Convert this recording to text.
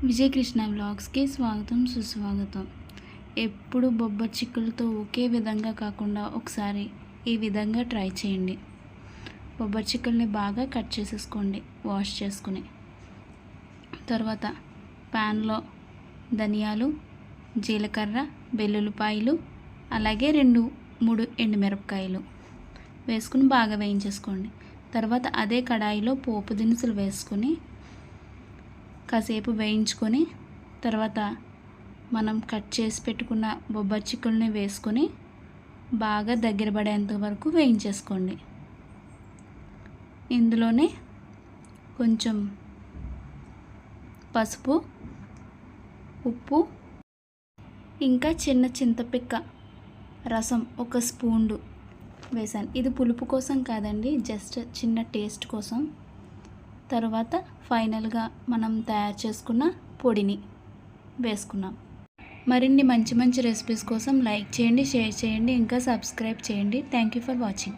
విజయకృష్ణ వ్లాగ్స్కి స్వాగతం సుస్వాగతం. ఎప్పుడు బొబ్బరి చిక్కులతో ఒకే విధంగా కాకుండా ఒకసారి ఈ విధంగా ట్రై చేయండి. బొబ్బరి చిక్కుల్ని బాగా కట్ చేసేసుకోండి వాష్ చేసుకుని. తర్వాత ప్యాన్లో ధనియాలు, జీలకర్ర, వెల్లుల్లిపాయలు, అలాగే 2-3 ఎండుమిరపకాయలు వేసుకుని బాగా వేయించేసుకోండి. తర్వాత అదే కడాయిలో పోపు దినుసులు వేసుకొని కాసేపు వేయించుకొని తర్వాత మనం కట్ చేసి పెట్టుకున్న బొబ్బరి చిక్కుల్ని వేసుకొని బాగా దగ్గర పడేంత వరకు వేయించేసుకోండి. ఇందులోనే కొంచెం పసుపు, ఉప్పు, ఇంకా చిన్న చింతపిక్క రసం 1 స్పూన్ వేసాను. ఇది పులుపు కోసం కాదండి, జస్ట్ చిన్న టేస్ట్ కోసం. తర్వాత ఫైనల్గా మనం తయారు చేసుకున్న పొడిని వేసుకున్నాం. మరిన్ని మంచి రెసిపీస్ కోసం లైక్ చేయండి, షేర్ చేయండి, ఇంకా సబ్స్క్రైబ్ చేయండి. Thank you for watching.